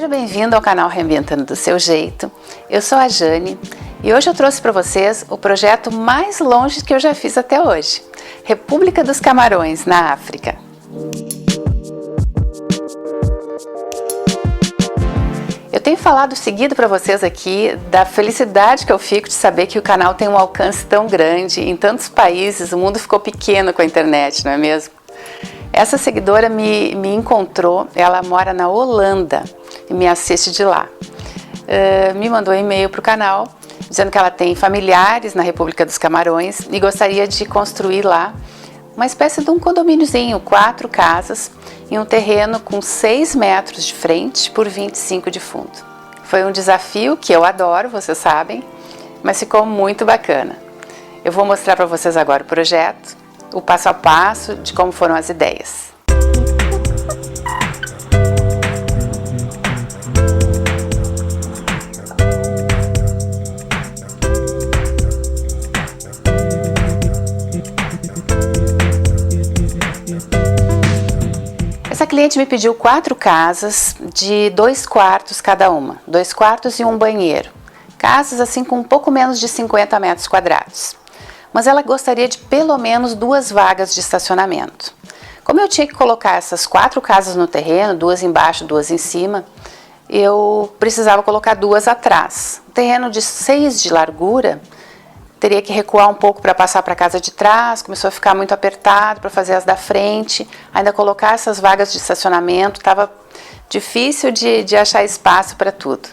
Seja bem-vindo ao canal Reinventando do Seu Jeito. Eu sou a Jane e hoje eu trouxe para vocês o projeto mais longe que eu já fiz até hoje, República dos Camarões, na África. Eu tenho falado seguido para vocês aqui da felicidade que eu fico de saber que o canal tem um alcance tão grande em tantos países, o mundo ficou pequeno com a internet, não é mesmo? Essa seguidora me encontrou, ela mora na Holanda e me assiste de lá. Me mandou um e-mail para o canal dizendo que ela tem familiares na República dos Camarões e gostaria de construir lá uma espécie de um condomíniozinho, 4 casas, em um terreno com 6 metros de frente por 25 de fundo. Foi um desafio que eu adoro, vocês sabem, mas ficou muito bacana. Eu vou mostrar para vocês agora o projeto, o passo a passo de como foram as ideias. Essa cliente me pediu 4 casas de 2 quartos cada uma, 2 quartos e um banheiro. Casas assim com um pouco menos de 50 metros quadrados. Mas ela gostaria de pelo menos 2 vagas de estacionamento. Como eu tinha que colocar essas 4 casas no terreno, 2 embaixo, 2 em cima, eu precisava colocar 2 atrás. O terreno de 6 de largura, teria que recuar um pouco para passar para a casa de trás, começou a ficar muito apertado para fazer as da frente, ainda colocar essas vagas de estacionamento, estava difícil de achar espaço para tudo.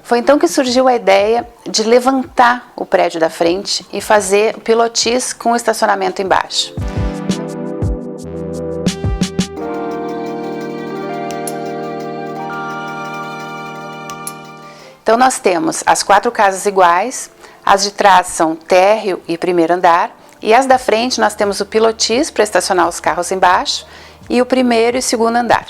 Foi então que surgiu a ideia de levantar o prédio da frente e fazer pilotis com o estacionamento embaixo. Então nós temos as 4 casas iguais, as de trás são térreo e primeiro andar, e as da frente nós temos o pilotis para estacionar os carros embaixo e o primeiro e segundo andar.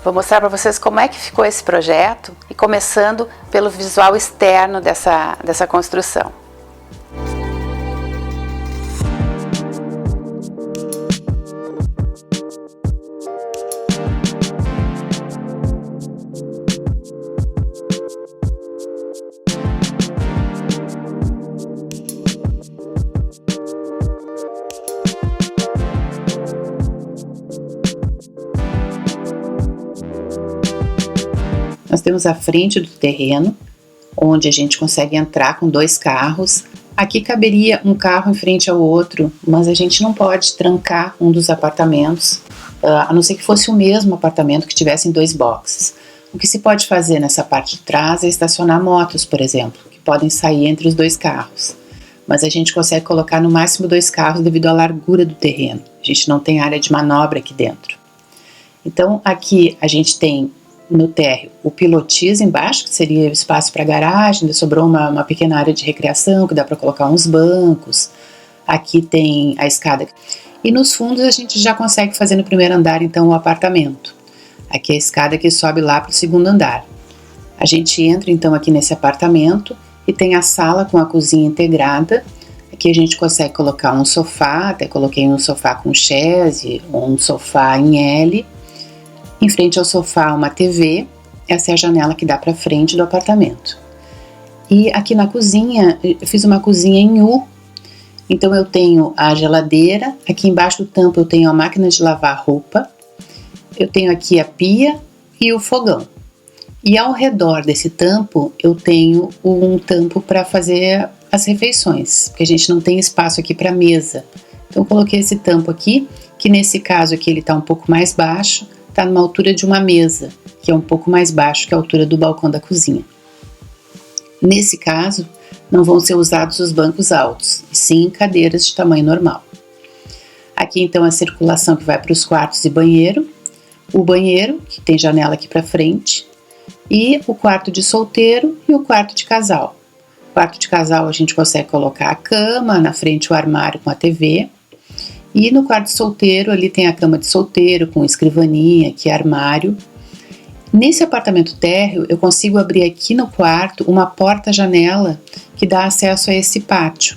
Vou mostrar para vocês como é que ficou esse projeto e começando pelo visual externo dessa construção. Nós temos a frente do terreno, onde a gente consegue entrar com 2 carros. Aqui caberia um carro em frente ao outro, mas a gente não pode trancar um dos apartamentos, a não ser que fosse o mesmo apartamento que tivessem 2 boxes. O que se pode fazer nessa parte de trás é estacionar motos, por exemplo, que podem sair entre os 2 carros. Mas a gente consegue colocar no máximo 2 carros devido à largura do terreno. A gente não tem área de manobra aqui dentro. Então aqui a gente tem no térreo o pilotis embaixo, que seria o espaço para garagem, ainda sobrou uma pequena área de recreação que dá para colocar uns bancos. Aqui tem a escada e nos fundos a gente já consegue fazer no primeiro andar então o apartamento. Aqui é a escada que sobe lá para o segundo andar. A gente entra então aqui nesse apartamento e tem a sala com a cozinha integrada. Aqui a gente consegue colocar um sofá, até coloquei um sofá com chaise ou um sofá em L. Em frente ao sofá uma TV, essa é a janela que dá para frente do apartamento. E aqui na cozinha, eu fiz uma cozinha em U, então eu tenho a geladeira, aqui embaixo do tampo eu tenho a máquina de lavar roupa, eu tenho aqui a pia e o fogão. E ao redor desse tampo eu tenho um tampo para fazer as refeições, porque a gente não tem espaço aqui para mesa. Então eu coloquei esse tampo aqui, que nesse caso aqui ele está um pouco mais baixo, está numa altura de uma mesa, que é um pouco mais baixo que a altura do balcão da cozinha. Nesse caso, não vão ser usados os bancos altos, e sim cadeiras de tamanho normal. Aqui então a circulação que vai para os quartos e banheiro, o banheiro, que tem janela aqui para frente, e o quarto de solteiro e o quarto de casal. No quarto de casal a gente consegue colocar a cama, na frente o armário com a TV, e no quarto solteiro ali tem a cama de solteiro com escrivaninha, aqui armário. Nesse apartamento térreo, eu consigo abrir aqui no quarto uma porta-janela que dá acesso a esse pátio.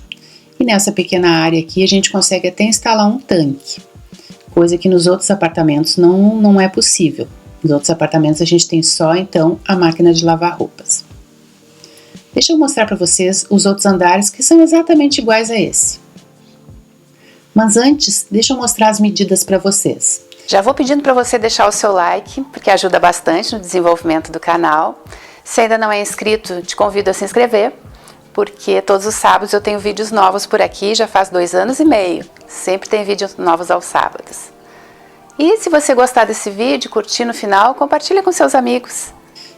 E nessa pequena área aqui a gente consegue até instalar um tanque, coisa que nos outros apartamentos não é possível. Nos outros apartamentos a gente tem só então a máquina de lavar roupas. Deixa eu mostrar para vocês os outros andares que são exatamente iguais a esse. Mas antes, deixa eu mostrar as medidas para vocês. Já vou pedindo para você deixar o seu like, porque ajuda bastante no desenvolvimento do canal. Se ainda não é inscrito, te convido a se inscrever, porque todos os sábados eu tenho vídeos novos por aqui, já faz 2 anos e meio. Sempre tem vídeos novos aos sábados. E se você gostar desse vídeo, curtir no final, compartilha com seus amigos.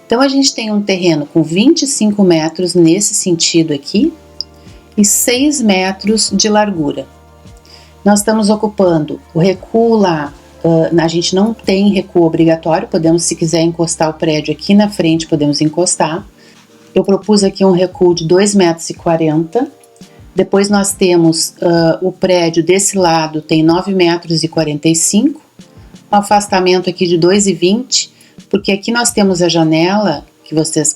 Então a gente tem um terreno com 25 metros nesse sentido aqui e 6 metros de largura. Nós estamos ocupando o recuo lá, a gente não tem recuo obrigatório, podemos, se quiser encostar o prédio aqui na frente, podemos encostar. Eu propus aqui um recuo de 2,40 metros. Depois nós temos o prédio desse lado tem 9,45 metros, um afastamento aqui de 2,20, porque aqui nós temos a janela,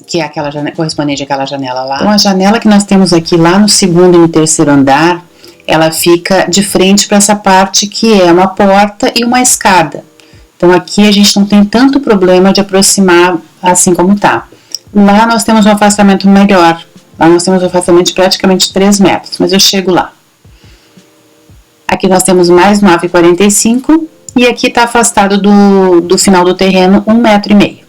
que é aquela janela, correspondente àquela janela lá. Então a janela que nós temos aqui lá no segundo e no terceiro andar, ela fica de frente para essa parte que é uma porta e uma escada. Então aqui a gente não tem tanto problema de aproximar assim como tá. Lá nós temos um afastamento melhor. Lá nós temos um afastamento de praticamente 3 metros, mas eu chego lá. Aqui nós temos mais 9,45 e aqui está afastado do final do terreno 1,5 metro.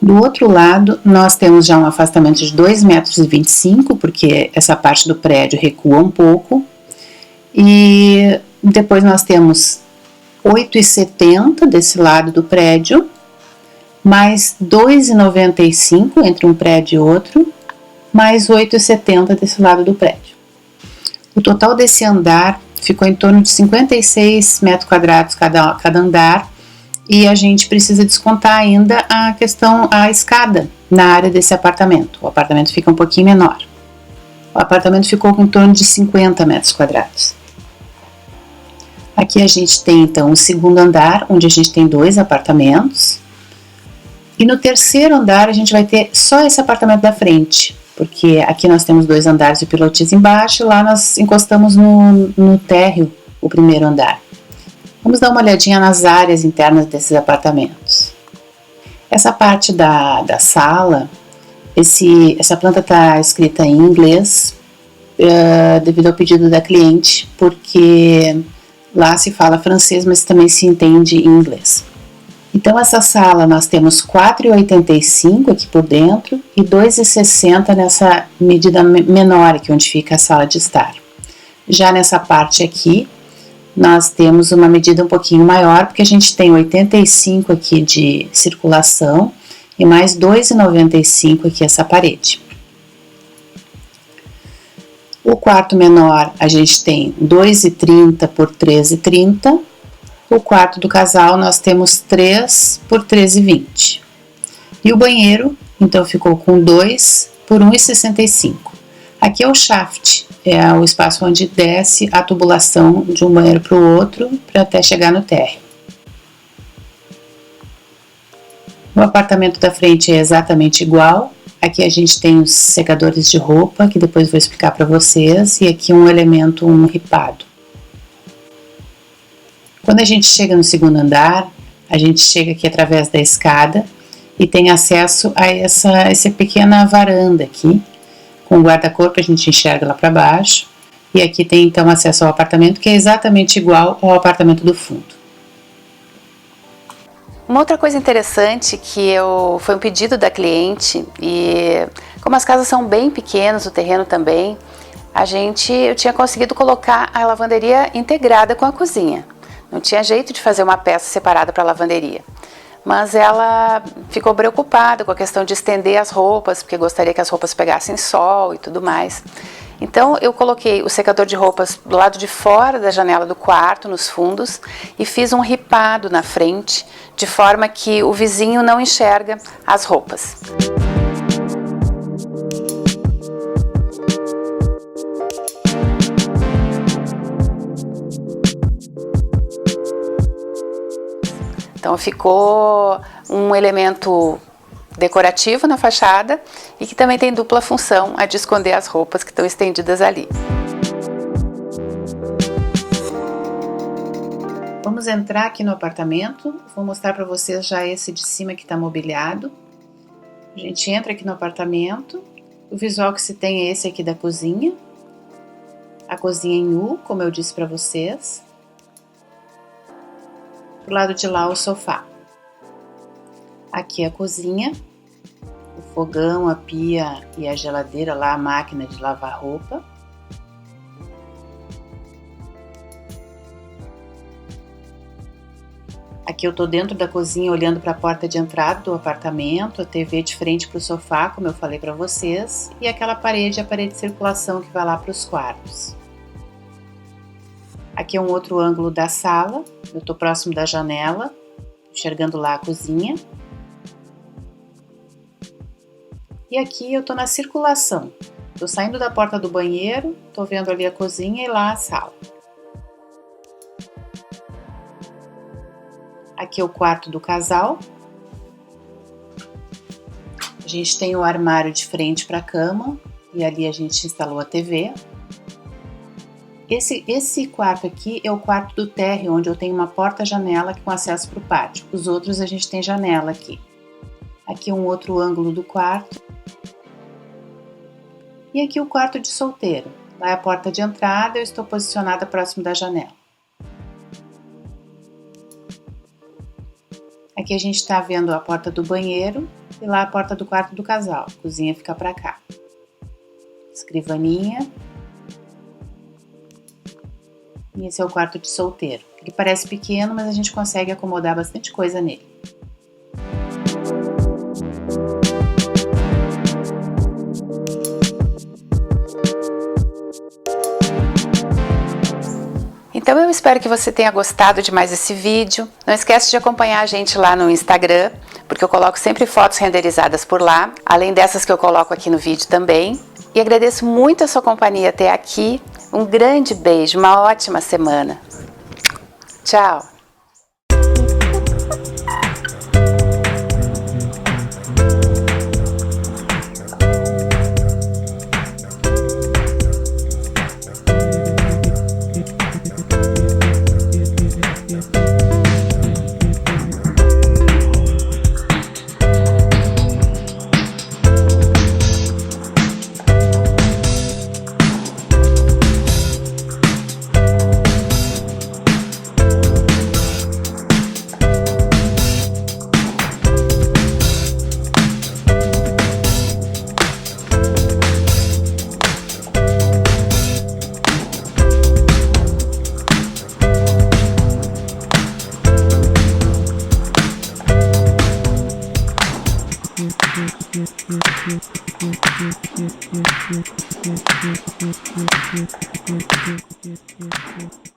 Do outro lado, nós temos já um afastamento de 2,25 metros, porque essa parte do prédio recua um pouco. E depois nós temos 8,70 desse lado do prédio, mais 2,95 entre um prédio e outro, mais 8,70 desse lado do prédio. O total desse andar ficou em torno de 56 metros quadrados cada andar, e a gente precisa descontar ainda a escada na área desse apartamento. O apartamento fica um pouquinho menor. O apartamento ficou com em torno de 50 metros quadrados. Aqui a gente tem então o segundo andar, onde a gente tem 2 apartamentos. E no terceiro andar a gente vai ter só esse apartamento da frente, porque aqui nós temos 2 andares de pilotis embaixo, e lá nós encostamos no térreo o primeiro andar. Vamos dar uma olhadinha nas áreas internas desses apartamentos. Essa parte da sala, essa planta está escrita em inglês devido ao pedido da cliente, porque lá se fala francês, mas também se entende em inglês. Então essa sala nós temos 4,85 aqui por dentro e 2,60 nessa medida menor aqui onde fica a sala de estar. Já nessa parte aqui, nós temos uma medida um pouquinho maior, porque a gente tem 85 aqui de circulação e mais 2,95 aqui essa parede. O quarto menor a gente tem 2,30 por 13,30. O quarto do casal nós temos 3 por 13,20. E o banheiro, então, ficou com 2 por 1,65. Aqui é o shaft, é o espaço onde desce a tubulação de um banheiro para o outro, para até chegar no térreo. O apartamento da frente é exatamente igual. Aqui a gente tem os secadores de roupa, que depois vou explicar para vocês, e aqui um elemento, um ripado. Quando a gente chega no segundo andar, a gente chega aqui através da escada e tem acesso a essa pequena varanda aqui, com o guarda-corpo, a gente enxerga lá para baixo, e aqui tem então acesso ao apartamento, que é exatamente igual ao apartamento do fundo. Uma outra coisa interessante foi um pedido da cliente, e como as casas são bem pequenas, o terreno também, eu tinha conseguido colocar a lavanderia integrada com a cozinha. Não tinha jeito de fazer uma peça separada para a lavanderia. Mas ela ficou preocupada com a questão de estender as roupas, porque gostaria que as roupas pegassem sol e tudo mais. Então eu coloquei o secador de roupas do lado de fora da janela do quarto, nos fundos, e fiz um ripado na frente, de forma que o vizinho não enxerga as roupas. Então ficou um elemento decorativo na fachada e que também tem dupla função, a de esconder as roupas que estão estendidas ali. Vamos entrar aqui no apartamento, vou mostrar para vocês já esse de cima que está mobiliado. A gente entra aqui no apartamento, o visual que se tem é esse aqui da cozinha. A cozinha em U, como eu disse para vocês. Do lado de lá o sofá. Aqui a cozinha, o fogão, a pia e a geladeira, lá a máquina de lavar roupa. Aqui eu tô dentro da cozinha olhando para a porta de entrada do apartamento, a TV de frente para o sofá, como eu falei para vocês, e aquela parede, a parede de circulação que vai lá para os quartos. Aqui é um outro ângulo da sala, eu tô próximo da janela, enxergando lá a cozinha. E aqui eu tô na circulação, tô saindo da porta do banheiro, tô vendo ali a cozinha e lá a sala. Aqui é o quarto do casal. A gente tem o armário de frente para a cama e ali a gente instalou a TV. Esse quarto aqui é o quarto do térreo, onde eu tenho uma porta-janela com acesso para o pátio. Os outros a gente tem janela aqui. Aqui um outro ângulo do quarto. E aqui o quarto de solteiro. Lá é a porta de entrada, eu estou posicionada próximo da janela. Aqui a gente está vendo a porta do banheiro e lá a porta do quarto do casal. A cozinha fica para cá. Escrivaninha. E esse é o quarto de solteiro. Ele parece pequeno, mas a gente consegue acomodar bastante coisa nele. Então eu espero que você tenha gostado de mais esse vídeo. Não esquece de acompanhar a gente lá no Instagram, porque eu coloco sempre fotos renderizadas por lá, além dessas que eu coloco aqui no vídeo também. E agradeço muito a sua companhia até aqui. Um grande beijo, uma ótima semana. Tchau!